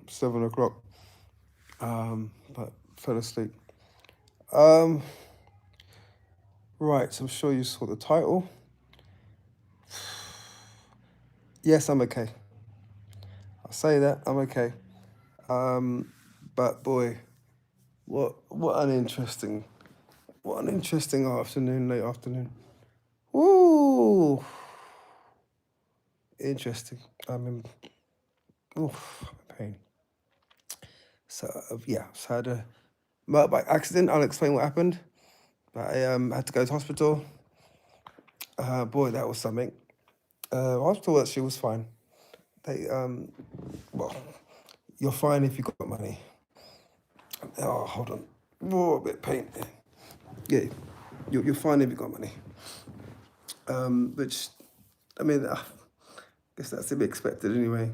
7 o'clock. But fell asleep. Right, so I'm sure you saw the title. Yes, I'm okay. I'll say that, I'm okay. But boy, what an interesting afternoon, late afternoon. Ooh, interesting. I mean, pain. So yeah, so I had a motorbike accident. I'll explain what happened. But I had to go to hospital. Boy, that was something. Hospital actually was fine. They well, you're fine if you got money. Oh, hold on. Oh, a bit of pain. Yeah, you're fine if you got money. Which, I mean, I guess that's to be expected anyway.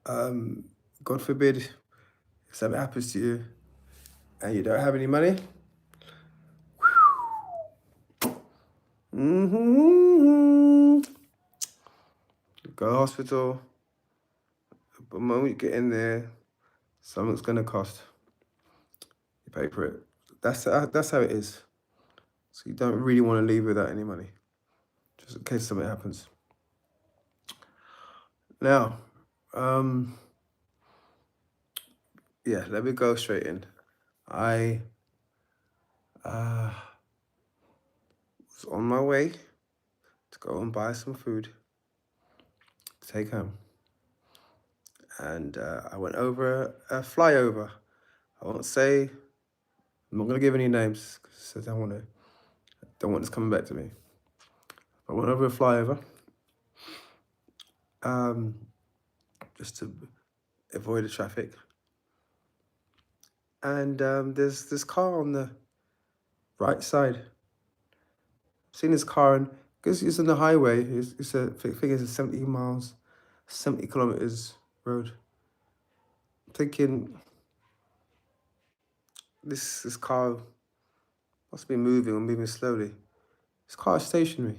God forbid, if something happens to you and you don't have any money. Go to hospital. But the moment you get in there, something's gonna cost. You pay for it. That's how it is. So you don't really want to leave without any money, just in case something happens. Now, yeah, let me go straight in. I was on my way to go and buy some food to take home. And I went over a flyover. I won't say, I'm not going to give any names because I don't want this coming back to me. I went over a flyover just to avoid the traffic. And there's this car on the right side. I've seen this car, and because it's on the highway, it's a figures 70 kilometers road. I'm thinking this car must be moving or moving slowly. This car is stationary.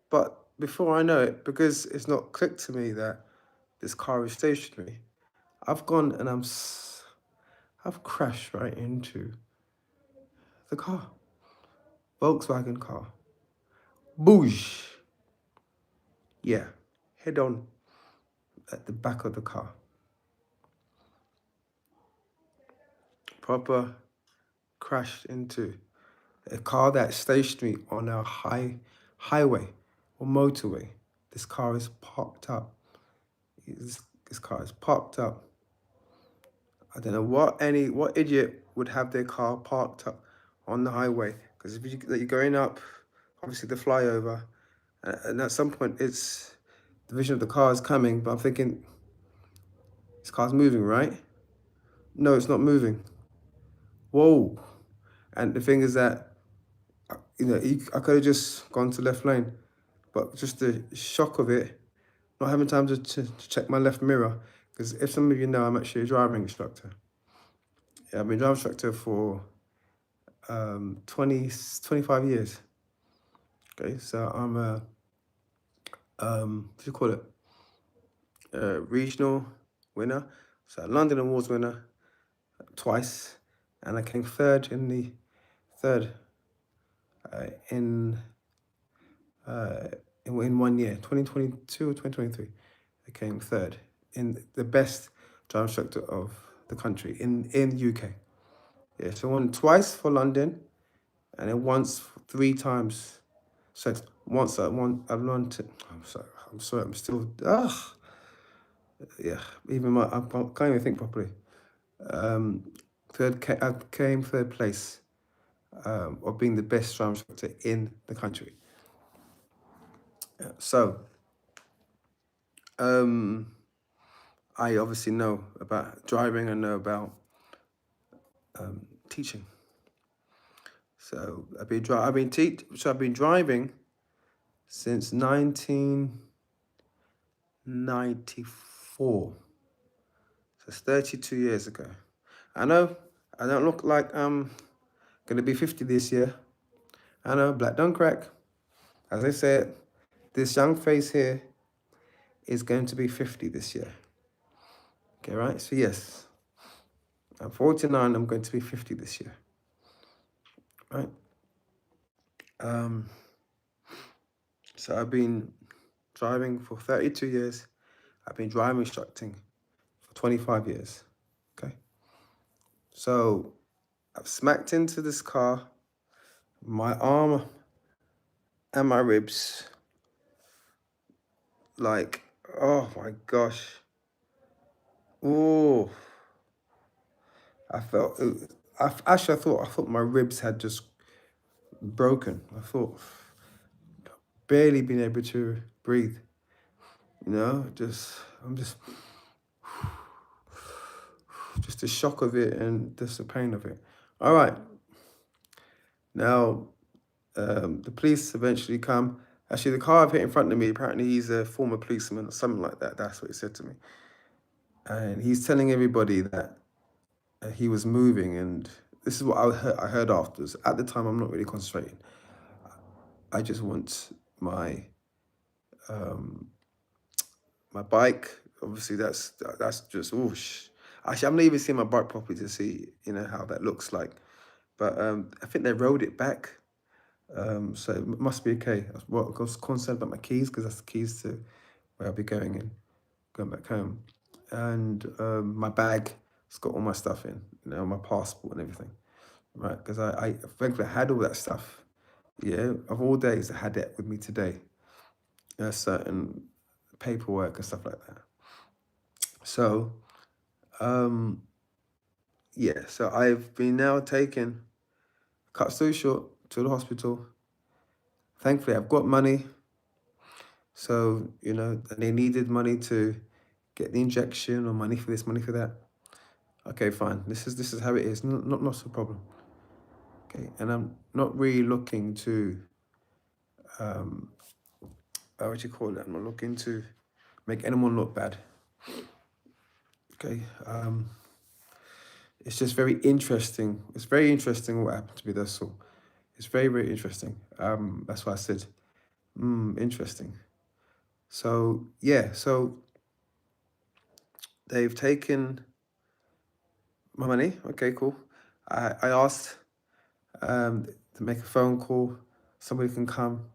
But before I know it, because it's not clicked to me that this car is stationary, I've gone and I've crashed right into the car. Volkswagen car. Boosh. Yeah, head on at the back of the car. Proper crashed into a car that's stationary on a highway or motorway. This car is parked up. This car is parked up. I don't know what idiot would have their car parked up on the highway, because if you're going up, obviously the flyover, and at some point it's the vision of the car is coming, but I'm thinking this car's moving, right? No, it's not moving. Whoa. And the thing is that, I could have just gone to left lane, but just the shock of it, not having time to check my left mirror, because if some of you know, I'm actually a driving instructor. Yeah, I've been a driving instructor for 25 years. Okay, so I'm a, what do you call it? Regional winner. So London Awards winner twice, and I came third in 1 year, 2022 or 2023. I came third in the best driving instructor of the country in the UK. Yeah, so I won twice for London, and then once 3 times. So once I've won it. I'm sorry, I'm still yeah. I can't even think properly. I came third place of being the best driving instructor in the country. So I obviously know about driving. I know about teaching. So I've been driving since 1994. So it's 32 years ago. I know I don't look like I'm gonna be 50 this year. I know, black don't crack. As I said, this young face here is going to be 50 this year. Okay, right? So yes, I'm 49, I'm going to be 50 this year. Right? So I've been driving for 32 years. I've been driving instructing for 25 years. Okay. So I've smacked into this car, my arm and my ribs, like, oh my gosh. Oh, I felt, I thought my ribs had just broken. I thought barely been able to breathe. You know, I'm just the shock of it and just the pain of it. All right. Now, the police eventually come. Actually, the car I've hit in front of me, apparently he's a former policeman or something like that. That's what he said to me. And he's telling everybody that he was moving. And this is what I heard afterwards. At the time, I'm not really concentrating. I just want my my bike. Obviously, that's just whoosh. Actually, I've not even seen my bike properly to see, you know, how that looks like. But I think they rode it back. So it must be okay. I was concerned about my keys because that's the keys to where I'll be going back home. And my bag, it's got all my stuff in, you know, my passport and everything, right? Because I thankfully I had all that stuff. Yeah, of all days, I had that with me today. Certain paperwork and stuff like that. So, yeah, so I've been now taken, cut so short, to the hospital. Thankfully, I've got money. So, you know, and they needed money to get the injection or money for this, money for that. Okay, fine. This is how it is. Not a problem. Okay, and I'm not really looking to, what do you call it? I'm not looking to make anyone look bad. Okay, it's just very interesting. It's very interesting what happened to me. That's all. It's very, very interesting. That's why I said, interesting. So yeah, so they've taken my money. Okay, cool. I asked to make a phone call. Somebody can come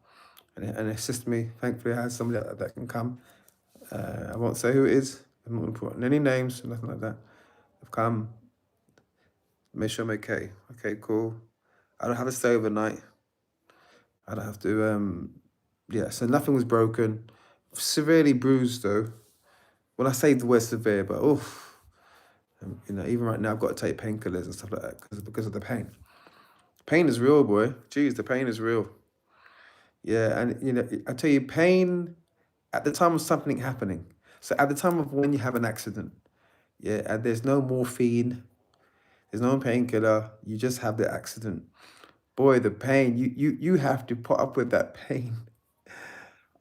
and assist me. Thankfully, I had somebody that can come. I won't say who it is. I'm not putting any names, nothing like that. They've come, make sure I'm okay. Okay, cool. I don't have to stay overnight. I don't have to, yeah, so nothing was broken. Severely bruised though. When I say the word severe, but oof, you know, even right now I've got to take painkillers and stuff like that because of the pain. Pain is real, boy. Jeez, the pain is real. Yeah, and you know, I tell you, pain at the time of something happening. So at the time of when you have an accident, yeah, and there's no morphine, there's no painkiller, you just have the accident. Boy, the pain, you have to put up with that pain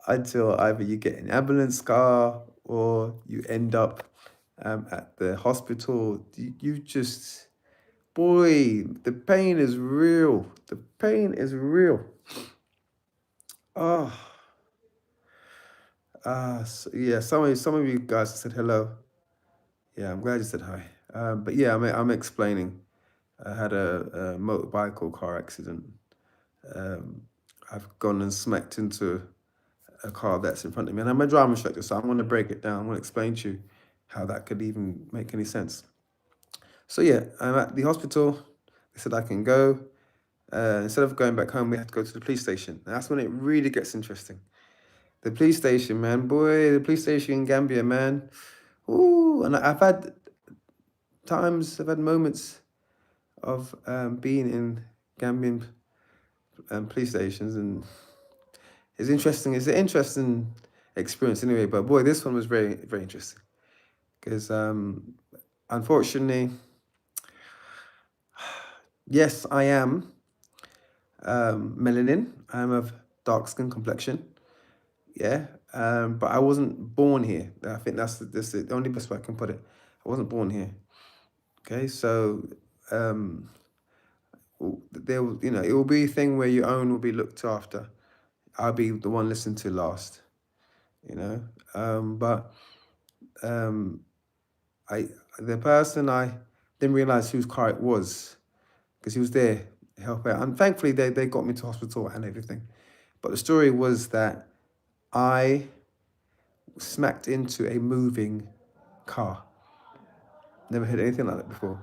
until either you get an ambulance car or you end up at the hospital. You just, boy, the pain is real. The pain is real. Oh, so, yeah, some of you guys said hello. Yeah, I'm glad you said hi. But yeah, I'm explaining. I had a motorbike or car accident. I've gone and smacked into a car that's in front of me. And I'm a drama instructor, so I'm going to break it down. I'm going to explain to you how that could even make any sense. So yeah, I'm at the hospital. They said I can go. Instead of going back home, we had to go to the police station. And that's when it really gets interesting. The police station, man. Boy, the police station in Gambia, man. Ooh, and I've had moments of being in Gambian police stations, and it's interesting. It's an interesting experience anyway. But boy, this one was very, very interesting because unfortunately, yes, I am melanin. I'm of dark skin complexion. Yeah, but I wasn't born here. I think that's the only best way I can put it. I wasn't born here. Okay, so there, you know, it will be a thing where your own will be looked after. I'll be the one listened to last. you know. But um, I the person I didn't realize whose car it was because he was there to help out, and thankfully they got me to hospital and everything. But the story was that I smacked into a moving car. Never heard anything like that before.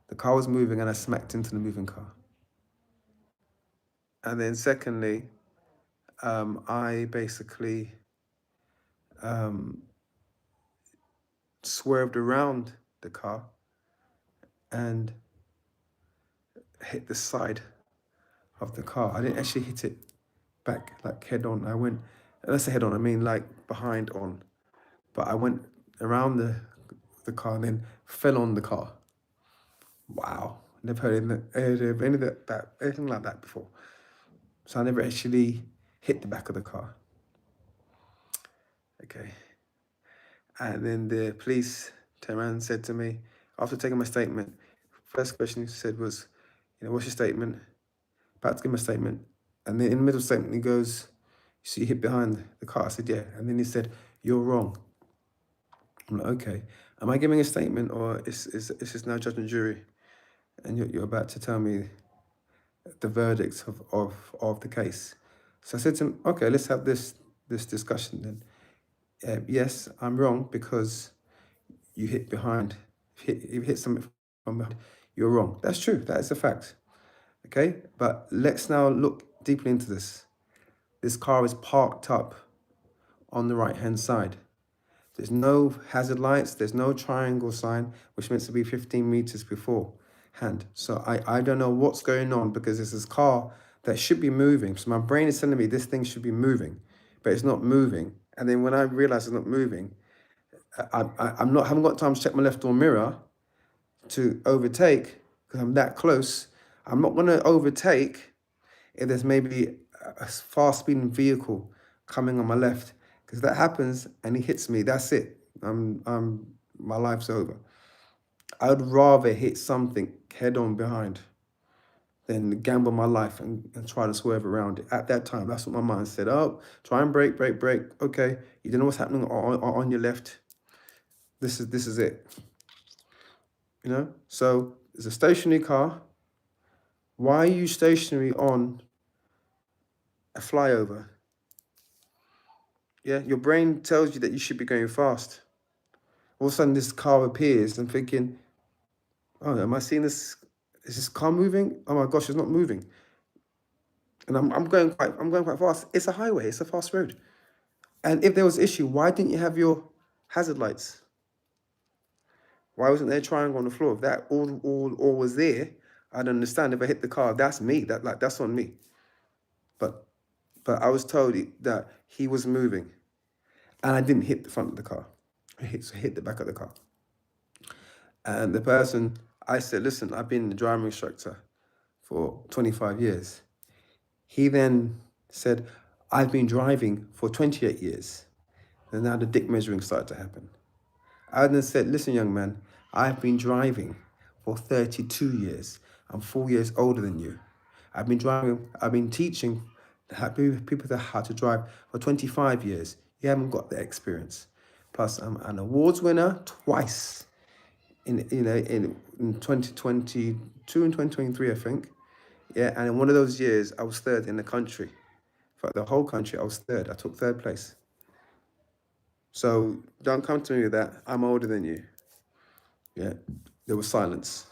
The car was moving and I smacked into the moving car. And then secondly, I basically um, swerved around the car and hit the side of the car. I didn't actually hit it back like head on. I went, let's say head on, I mean like behind on. But I went around the car and then fell on the car. Wow, never heard anything like that before. So I never actually hit the back of the car. Okay. And then the police turned around and said to me, after taking my statement, first question he said was, what's your statement? About to give my statement. And then in the middle of the statement, he goes, so you hit behind the car? I said, yeah. And then he said, you're wrong. I'm like, okay. Am I giving a statement or is this now judge and jury? And you're about to tell me the verdicts of the case. So I said to him, okay, let's have this discussion then. Yes, I'm wrong because you hit behind. If you hit something from behind, you're wrong. That's true. That is a fact. Okay, but let's now look deeply into this. This car is parked up on the right-hand side. There's no hazard lights. There's no triangle sign, which meant to be 15 meters beforehand. So I don't know what's going on because there's this car that should be moving. So my brain is telling me this thing should be moving, but it's not moving. And then when I realize it's not moving, haven't got time to check my left door mirror to overtake because I'm that close. I'm not going to overtake if there's maybe a fast speeding vehicle coming on my left, because if that happens and he hits me, that's it. My life's over. I would rather hit something head on behind than gamble my life and try to swerve around it. At that time, that's what my mind said. Oh, try and brake. Okay, you don't know what's happening on your left. This is it. So it's a stationary car. Why are you stationary on a flyover? Yeah, your brain tells you that you should be going fast. All of a sudden, this car appears. I'm thinking, oh, am I seeing this? Is this car moving? Oh my gosh, it's not moving. And I'm going quite fast. It's a highway. It's a fast road. And if there was an issue, why didn't you have your hazard lights? Why wasn't there a triangle on the floor? If that all was there, I'd understand. If I hit the car, that's me. That's on me. But I was told that he was moving, and I didn't hit the front of the car. I hit the back of the car. And the person, I said, listen, I've been a driving instructor for 25 years. He then said, I've been driving for 28 years. And now the dick measuring started to happen. I then said, listen, young man, I've been driving for 32 years. I'm 4 years older than you. I've been teaching people how to drive for 25 years. You haven't got the experience. Plus, I'm an awards winner twice in 2022 and 2023, I think. Yeah, and in one of those years, I was third in the country. For the whole country, I was third. I took third place. So don't come to me with that. I'm older than you. Yeah, there was silence.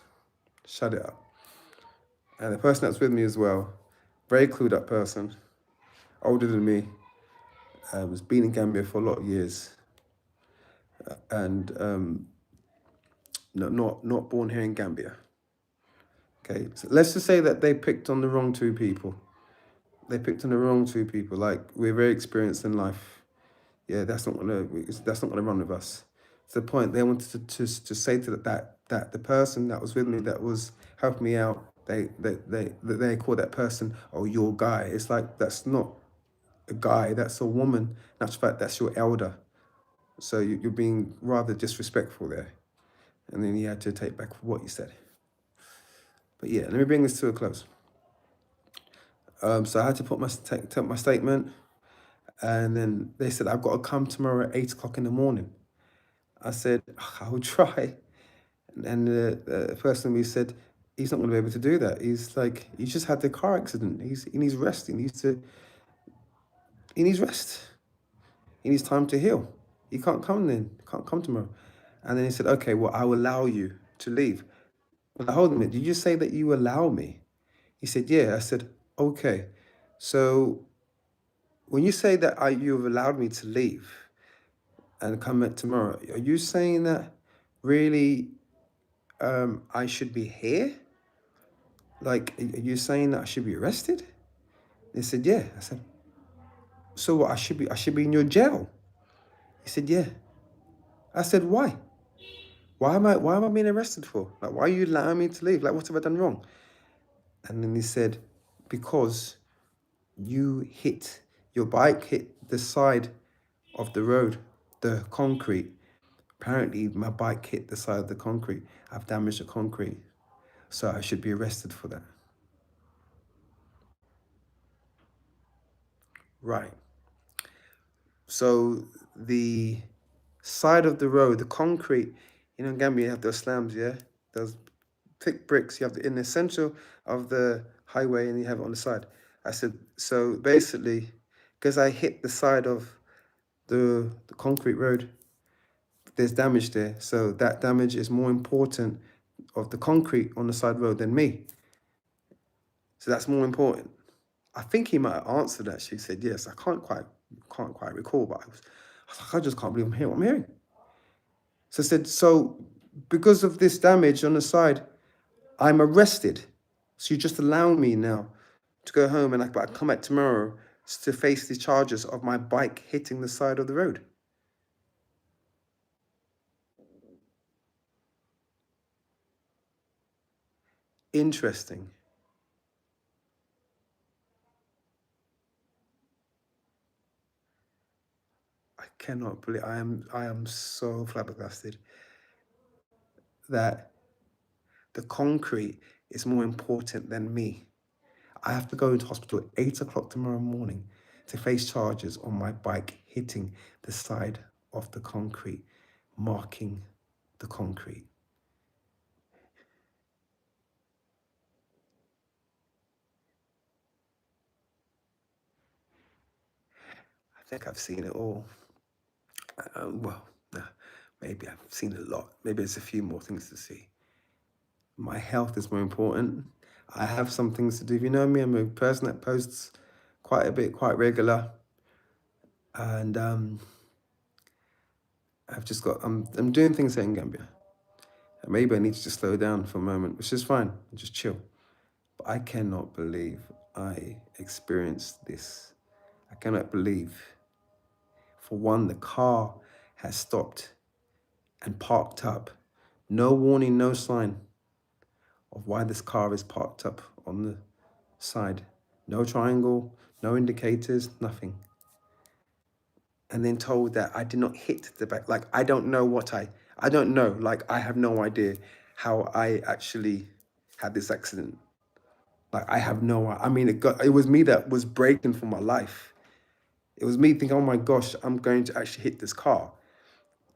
Shut it up. And the person that's with me as well, very clued up person, older than me, has been in Gambia for a lot of years, and not born here in Gambia. Okay, so let's just say that they picked on the wrong two people. Like, we're very experienced in life. Yeah, that's not gonna run with us. To the point they wanted to say to that the person that was with me, that was helping me out, they call that person, oh, your guy. It's like, that's not a guy, that's a woman. In actual fact, that's your elder. So you're being rather disrespectful there. And then he had to take back what you said. But yeah, let me bring this to a close. So I had to take my statement, And then they said, I've got to come tomorrow at 8 o'clock in the morning. I said, I'll try. And the person we said, he's not going to be able to do that. He's like, he just had the car accident. He needs rest. He needs rest. He needs time to heal. He can't come then. He can't come tomorrow. And then he said, okay, well, I will allow you to leave. Well, hold on a minute. Did you say that you allow me? He said, yeah. I said, okay. So when you say that you've allowed me to leave and come back tomorrow, are you saying that really I should be here? Like, are you saying that I should be arrested? They said, yeah. I said, so what? I should be in your jail. He said, yeah. I said, why? Why am I being arrested for? Like, why are you allowing me to leave? Like, what have I done wrong? And then he said, because your bike hit the side of the road, the concrete. Apparently, my bike hit the side of the concrete. I've damaged the concrete. So I should be arrested for that. Right. So the side of the road, the concrete, in Gambia, you have those slams, yeah? Those thick bricks. You have in the center of the highway and you have it on the side. I said, so basically, because I hit the side of the concrete road, there's damage there. So that damage is more important of the concrete on the side road than me. So that's more important. I think he might have answered that. She said yes. I can't quite recall, but I was like, I just can't believe I'm hearing what I'm hearing. So I said, so because of this damage on the side, I'm arrested. So you just allow me now to go home and I come back tomorrow to face the charges of my bike hitting the side of the road. Interesting. I cannot believe I am so flabbergasted that the concrete is more important than me. I have to go into hospital at 8 o'clock tomorrow morning to face charges on my bike hitting the side of the concrete, marking the concrete. I think I've seen it all. Well, nah, maybe I've seen a lot. Maybe there's a few more things to see. My health is more important. I have some things to do. If you know me, I'm a person that posts quite a bit, quite regular. And I'm doing things here in Gambia. And maybe I need to just slow down for a moment, which is fine, just chill. But I cannot believe I experienced this. I cannot believe, for one, the car has stopped and parked up. No warning, no sign of why this car is parked up on the side. No triangle, no indicators, nothing. And then told that I did not hit the back. Like, I don't know I don't know. Like, I have no idea how I actually had this accident. Like, I have no, I mean, it was me that was breaking for my life. It was me thinking, oh my gosh, I'm going to actually hit this car.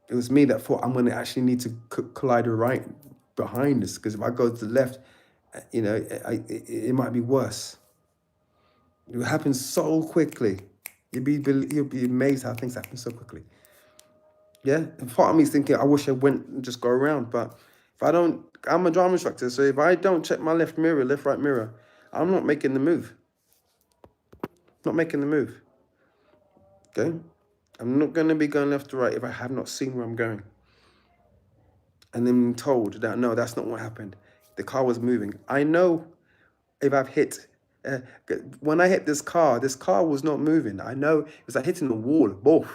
It was me that thought I'm going to actually need to collide right behind this, because if I go to the left, it might be worse. It happens so quickly. You'll be amazed how things happen so quickly. Yeah, and part of me is thinking, I wish I went and just go around, but if I don't, I'm a drama instructor, so if I don't check my left right mirror, I'm not making the move. Not making the move. Okay? I'm not going to be going left to right if I have not seen where I'm going. And then told that, no, that's not what happened. The car was moving. I know if I've hit, when I hit this car was not moving. I know it was like hitting the wall, both.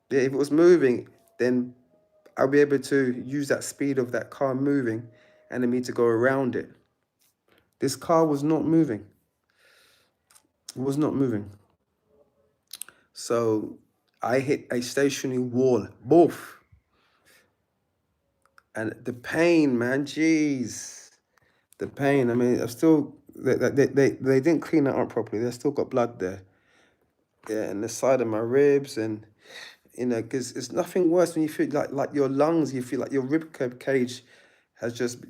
Yeah, if it was moving, then I'll be able to use that speed of that car moving and then me to go around it. This car was not moving. It was not moving. So I hit a stationary wall, both. And the pain, man, jeez. The pain, I mean, they didn't clean that up properly. There's still got blood there. yeah, and the side of my ribs, and because it's nothing worse when you feel like your lungs, you feel like your cage has just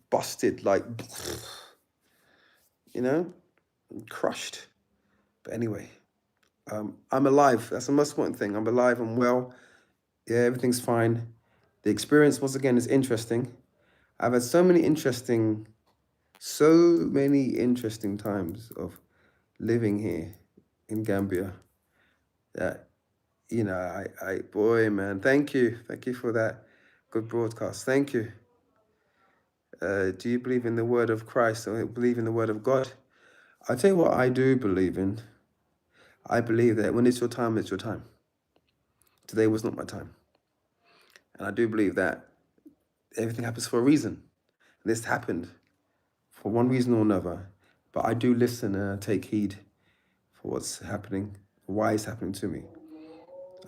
busted, like, you know, crushed. But anyway, I'm alive. That's the most important thing. I'm alive. I'm well. Yeah, everything's fine. The experience, once again, is interesting. I've had so many interesting times of living here in Gambia that, boy, man, thank you. Thank you for that good broadcast. Thank you. Do you believe in the word of Christ or believe in the word of God? I'll tell you what I do believe in. I believe that when it's your time, it's your time. Today was not my time. And I do believe that everything happens for a reason. This happened for one reason or another. But I do listen and take heed for what's happening, why it's happening to me.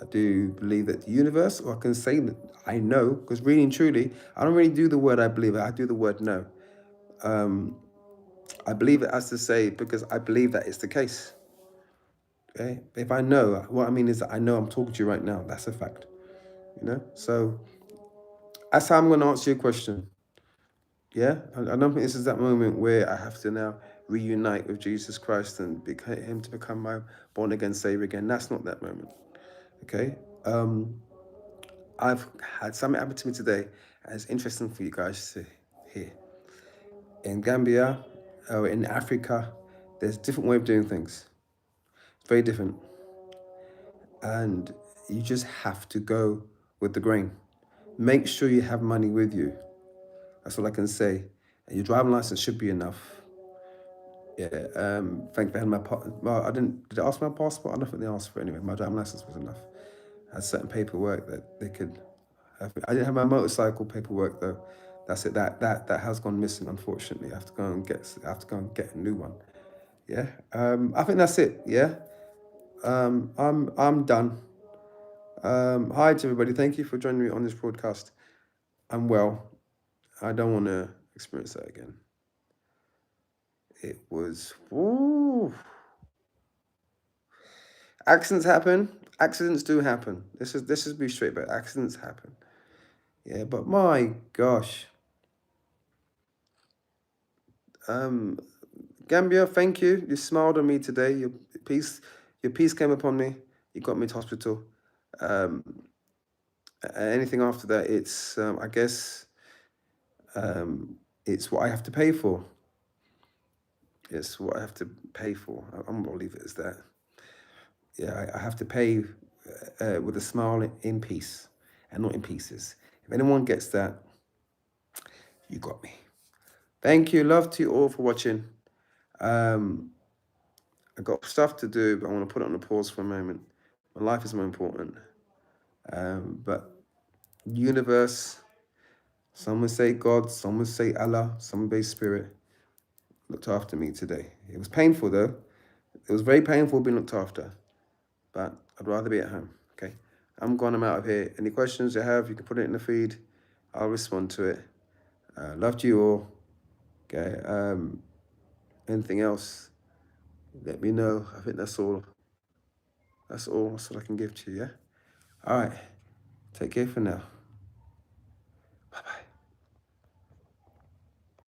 I do believe that the universe, or I can say that I know, because really and truly, I don't really do the word I believe, I do the word know. I believe it as to say, because I believe that it's the case. Okay? If I know, what I mean is that I know I'm talking to you right now. That's a fact. So that's how I'm going to answer your question. Yeah, I don't think this is that moment where I have to now reunite with Jesus Christ and him to become my born again Savior again. That's not that moment. Okay. I've had something happen to me today, and it's interesting for you guys to hear. In Gambia, or in Africa, there's a different way of doing things. It's very different. And you just have to go with the grain. Make sure you have money with you. That's all I can say. And your driving license should be enough. Yeah, thank they had my well, I didn't, did I ask for my passport? I don't think they asked for it anyway. My driving license was enough. I had certain paperwork that they could have. I didn't have my motorcycle paperwork though. That's it. That has gone missing, unfortunately. I have to go and get a new one. Yeah. I think that's it. Yeah. I'm done. Hi to everybody. Thank you for joining me on this broadcast. I'm well. I don't want to experience that again. It was. Ooh. Accidents happen. Accidents do happen. This is be straight, but accidents happen. Yeah, but my gosh. Gambia, thank you. You smiled on me today. Your peace came upon me. You got me to hospital. Anything after that, it's I guess it's what I have to pay for. It's what I have to pay for. I'm gonna leave it as that. Yeah, I have to pay with a smile in peace and not in pieces. If anyone gets that, you got me. Thank you. Love to you all for watching. I got stuff to do, but I want to put it on a pause for a moment. My life is more important. But universe, some would say God, some would say Allah, some would say Spirit, looked after me today. It was painful though. It was very painful being looked after, but I'd rather be at home. Okay, I'm gone. I'm out of here. Any questions you have, you can put it in the feed. I'll respond to it. Love to you all. Okay. Anything else? Let me know. I think that's all. That's all I can give to you. Yeah. All right. Take care for now.